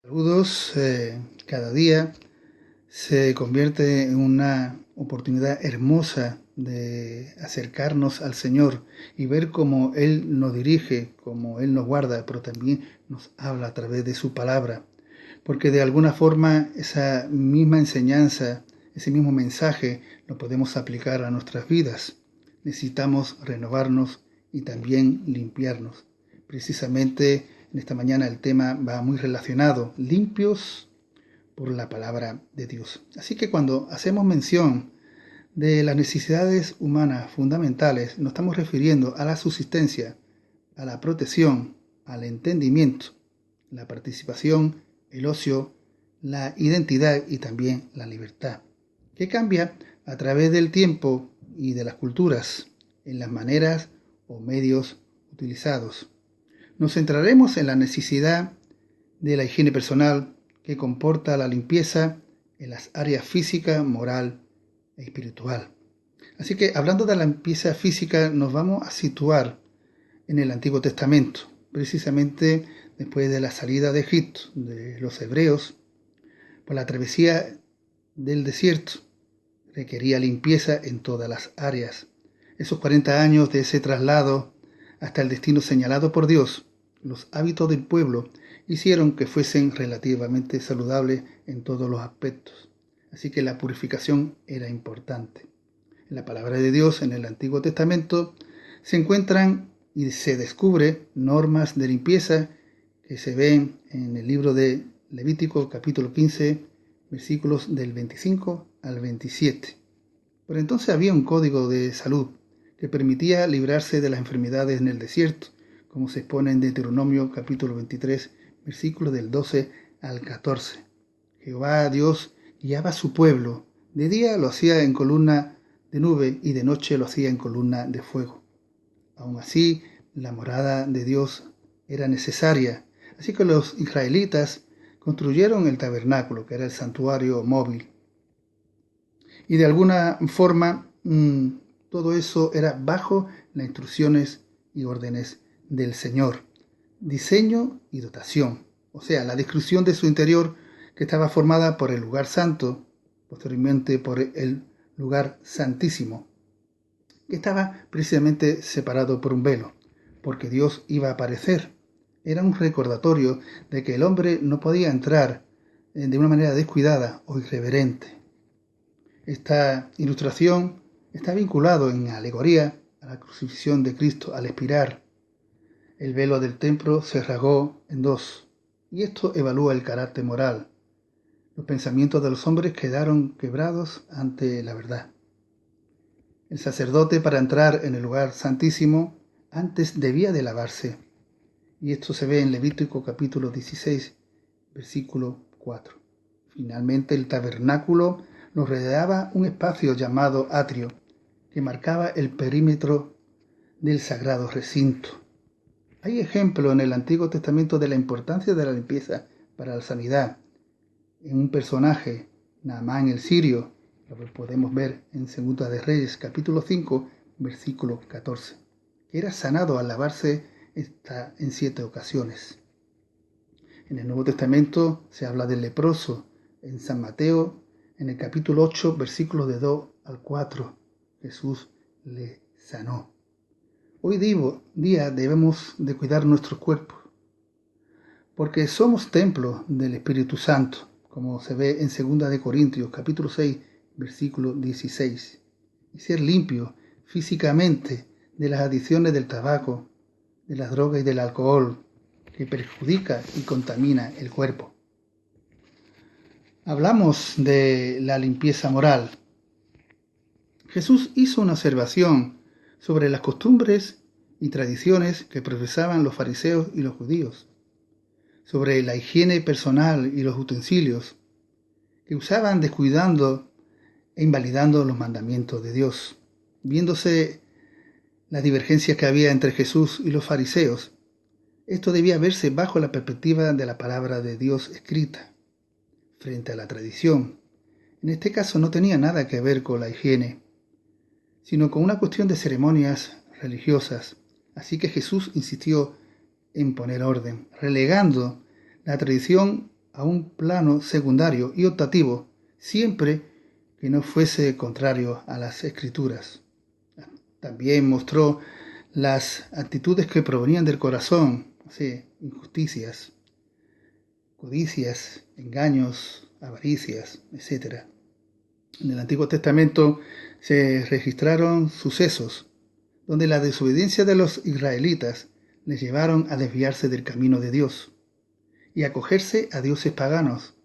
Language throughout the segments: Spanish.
Saludos, cada día se convierte en una oportunidad hermosa de acercarnos al Señor y ver cómo Él nos dirige, cómo Él nos guarda, pero también nos habla a través de su palabra. Porque de alguna forma esa misma enseñanza, ese mismo mensaje lo podemos aplicar a nuestras vidas. Necesitamos renovarnos y también limpiarnos. Precisamente en esta mañana el tema va muy relacionado, limpios por la palabra de Dios. Así que cuando hacemos mención de las necesidades humanas fundamentales, nos estamos refiriendo a la subsistencia, a la protección, al entendimiento, la participación, el ocio, la identidad y también la libertad, que cambia a través del tiempo y de las culturas, en las maneras o medios utilizados. Nos centraremos en la necesidad de la higiene personal que comporta la limpieza en las áreas física, moral e espiritual. Así que hablando de la limpieza física nos vamos a situar en el Antiguo Testamento, precisamente después de la salida de Egipto de los hebreos por la travesía del desierto. Requería limpieza en todas las áreas. Esos 40 años de ese traslado hasta el destino señalado por Dios, los hábitos del pueblo hicieron que fuesen relativamente saludables en todos los aspectos. Así que la purificación era importante. En la palabra de Dios, en el Antiguo Testamento, se encuentran y se descubre normas de limpieza que se ven en el libro de Levítico, capítulo 15, versículos del 25 al 27. Por entonces había un código de salud que permitía librarse de las enfermedades en el desierto, como se expone en Deuteronomio capítulo 23, versículos del 12 al 14. Jehová Dios guiaba a su pueblo. De día lo hacía en columna de nube y de noche lo hacía en columna de fuego. Aún así, la morada de Dios era necesaria. Así que los israelitas construyeron el tabernáculo, que era el santuario móvil. Y de alguna forma, todo eso era bajo las instrucciones y órdenes del Señor. Diseño y dotación, o sea, la descripción de su interior que estaba formada por el lugar santo, posteriormente por el lugar santísimo, que estaba precisamente separado por un velo, porque Dios iba a aparecer. Era un recordatorio de que el hombre no podía entrar de una manera descuidada o irreverente. Esta ilustración está vinculado en alegoría a la crucifixión de Cristo al expirar. El velo del templo se rasgó en dos, y esto evalúa el carácter moral. Los pensamientos de los hombres quedaron quebrados ante la verdad. El sacerdote, para entrar en el lugar santísimo, antes debía de lavarse, y esto se ve en Levítico capítulo 16, versículo 4. Finalmente, el tabernáculo lo rodeaba un espacio llamado atrio, que marcaba el perímetro del sagrado recinto. Hay ejemplos en el Antiguo Testamento de la importancia de la limpieza para la sanidad. En un personaje, Naamán el sirio, lo que podemos ver en Segunda de Reyes, capítulo 5, versículo 14, que era sanado al lavarse en 7 ocasiones. En el Nuevo Testamento se habla del leproso. En San Mateo, en el capítulo 8, versículos de 2 al 4, Jesús le sanó. Hoy día debemos de cuidar nuestros cuerpos, porque somos templo del Espíritu Santo, como se ve en 2 de Corintios, capítulo 6, versículo 16. Y ser limpio físicamente de las adicciones del tabaco, de las drogas y del alcohol, que perjudica y contamina el cuerpo. Hablamos de la limpieza moral. Jesús hizo una observación sobre las costumbres y tradiciones que profesaban los fariseos y los judíos, sobre la higiene personal y los utensilios que usaban descuidando e invalidando los mandamientos de Dios. Viéndose las divergencias que había entre Jesús y los fariseos, esto debía verse bajo la perspectiva de la palabra de Dios escrita, frente a la tradición. En este caso no tenía nada que ver con la higiene, sino con una cuestión de ceremonias religiosas. Así que Jesús insistió en poner orden, relegando la tradición a un plano secundario y optativo, siempre que no fuese contrario a las Escrituras. También mostró las actitudes que provenían del corazón, así, injusticias, codicias, engaños, avaricias, etc. En el Antiguo Testamento se registraron sucesos donde la desobediencia de los israelitas les llevaron a desviarse del camino de Dios y acogerse a dioses paganos,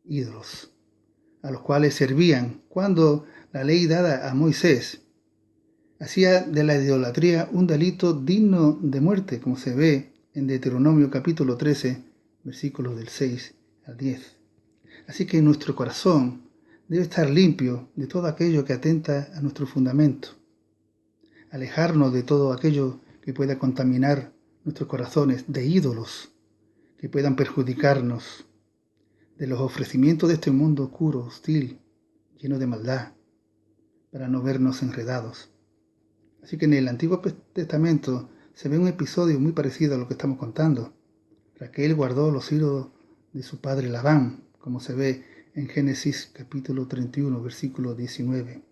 ídolos, a los cuales servían cuando la ley dada a Moisés hacía de la idolatría un delito digno de muerte, como se ve en Deuteronomio capítulo 13, versículos del 6 al 10. Así que nuestro corazón debe estar limpio de todo aquello que atenta a nuestro fundamento. Alejarnos de todo aquello que pueda contaminar nuestros corazones, de ídolos que puedan perjudicarnos, de los ofrecimientos de este mundo oscuro, hostil, lleno de maldad, para no vernos enredados. Así que en el Antiguo Testamento se ve un episodio muy parecido a lo que estamos contando. Raquel guardó los hilos de su padre Labán, como se ve en Génesis capítulo 31, versículo 19.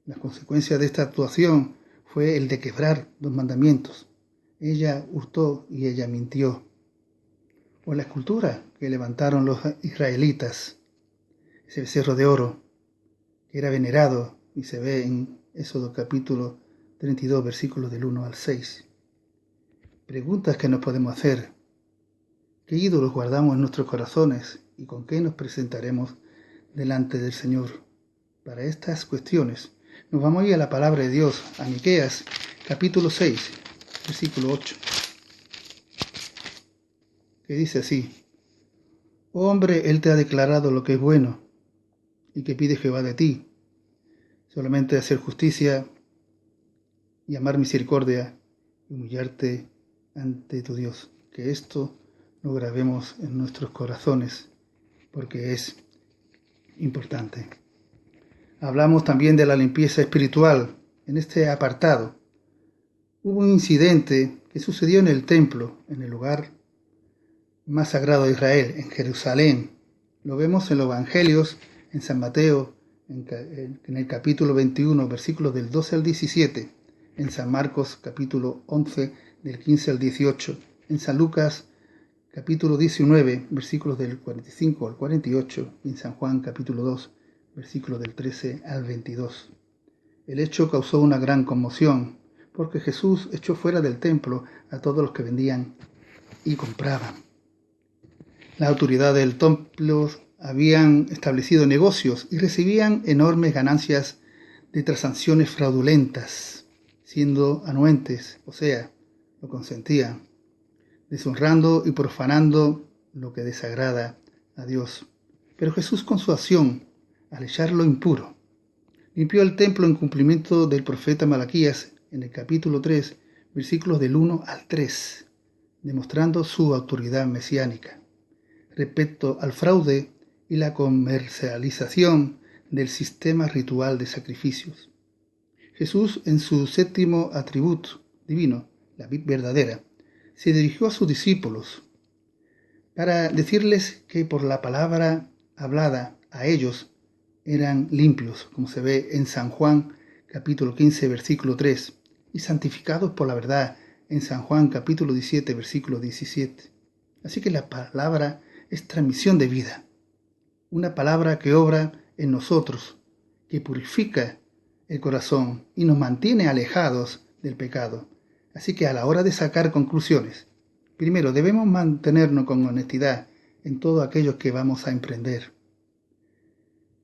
La consecuencia de esta actuación fue el de quebrar los mandamientos. Ella hurtó y ella mintió. O la escultura que levantaron los israelitas, ese becerro de oro, que era venerado, y se ve en Éxodo capítulo 32, versículos del 1 al 6. Preguntas que nos podemos hacer. ¿Qué ídolos guardamos en nuestros corazones y con qué nos presentaremos delante del Señor? Para estas cuestiones nos vamos a ir a la palabra de Dios, a Miqueas capítulo 6, versículo 8, que dice así: Oh hombre, Él te ha declarado lo que es bueno y que pide Jehová de ti, solamente hacer justicia y amar misericordia y humillarte ante tu Dios. Que esto lo grabemos en nuestros corazones, porque es importante. Hablamos también de la limpieza espiritual. En este apartado hubo un incidente que sucedió en el templo, en el lugar más sagrado de Israel, en Jerusalén. Lo vemos en los evangelios, en San Mateo, en el capítulo 21, versículos del 12 al 17, en San Marcos, capítulo 11, del 15 al 18, en San Lucas, capítulo 19, versículos del 45 al 48, y en San Juan, capítulo 2, versículos del 13 al 22. El hecho causó una gran conmoción, porque Jesús echó fuera del templo a todos los que vendían y compraban. Las autoridades del templo habían establecido negocios y recibían enormes ganancias de transacciones fraudulentas, siendo anuentes, o sea, lo consentían, deshonrando y profanando lo que desagrada a Dios. Pero Jesús, con su acción, al echarlo impuro, limpió el templo en cumplimiento del profeta Malaquías en el capítulo 3, versículos del 1 al 3, demostrando su autoridad mesiánica respecto al fraude y la comercialización del sistema ritual de sacrificios. Jesús, en su séptimo atributo divino, la vid verdadera, se dirigió a sus discípulos para decirles que por la palabra hablada a ellos eran limpios, como se ve en San Juan capítulo 15, versículo 3, y santificados por la verdad en San Juan capítulo 17, versículo 17. Así que la palabra es transmisión de vida, una palabra que obra en nosotros, que purifica el corazón y nos mantiene alejados del pecado. Así que a la hora de sacar conclusiones, primero debemos mantenernos con honestidad en todo aquello que vamos a emprender.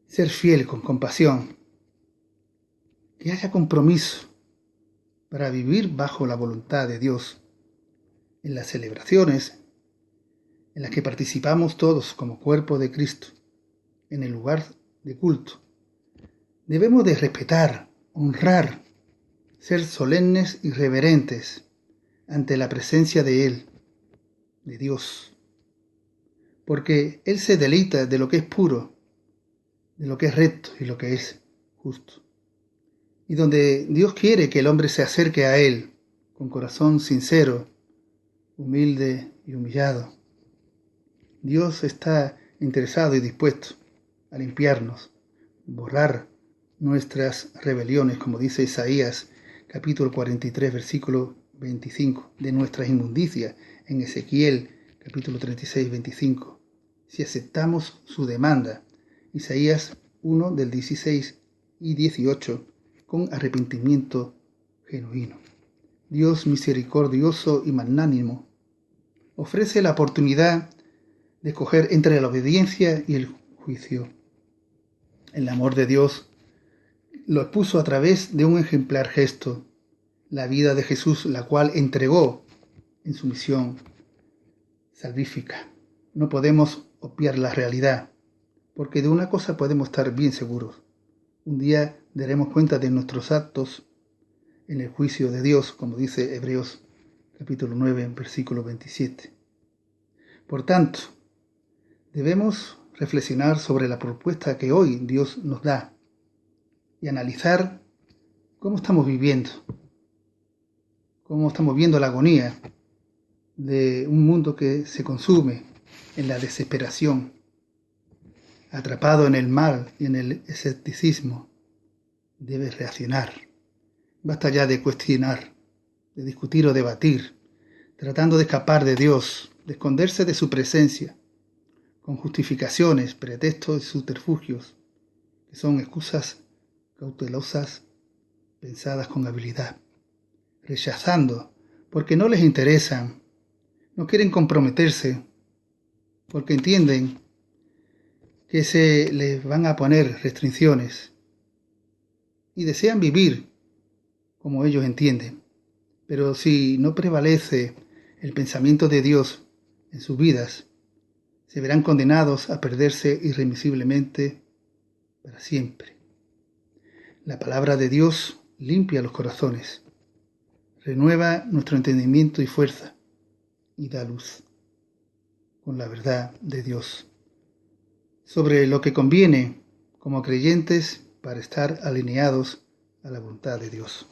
Ser fiel con compasión, que haya compromiso para vivir bajo la voluntad de Dios. En las celebraciones en las que participamos todos como cuerpo de Cristo, en el lugar de culto, debemos de respetar, honrar, ser solemnes y reverentes ante la presencia de Él, de Dios, porque Él se deleita de lo que es puro, de lo que es recto y lo que es justo. Y donde Dios quiere que el hombre se acerque a Él con corazón sincero, humilde y humillado, Dios está interesado y dispuesto a limpiarnos, borrar nuestras rebeliones, como dice Isaías capítulo 43, versículo 25, de nuestras inmundicias, en Ezequiel capítulo 36, 25. Si aceptamos su demanda, Isaías 1 del 16 y 18, con arrepentimiento genuino. Dios misericordioso y magnánimo ofrece la oportunidad de escoger entre la obediencia y el juicio. El amor de Dios lo expuso a través de un ejemplar gesto, la vida de Jesús, la cual entregó en su misión salvífica. No podemos obviar la realidad, porque de una cosa podemos estar bien seguros. Un día daremos cuenta de nuestros actos en el juicio de Dios, como dice Hebreos capítulo 9, versículo 27. Por tanto, debemos reflexionar sobre la propuesta que hoy Dios nos da y analizar cómo estamos viviendo la agonía de un mundo que se consume en la desesperación, atrapado en el mal y en el escepticismo. Debes reaccionar. Basta ya de cuestionar, de discutir o debatir, tratando de escapar de Dios, de esconderse de su presencia, con justificaciones, pretextos y subterfugios, que son excusas cautelosas pensadas con habilidad, rechazando porque no les interesan, no quieren comprometerse, porque entienden que se les van a poner restricciones y desean vivir como ellos entienden. Pero si no prevalece el pensamiento de Dios en sus vidas, se verán condenados a perderse irremisiblemente para siempre. La palabra de Dios limpia los corazones, renueva nuestro entendimiento y fuerza, y da luz con la verdad de Dios sobre lo que conviene como creyentes para estar alineados a la voluntad de Dios.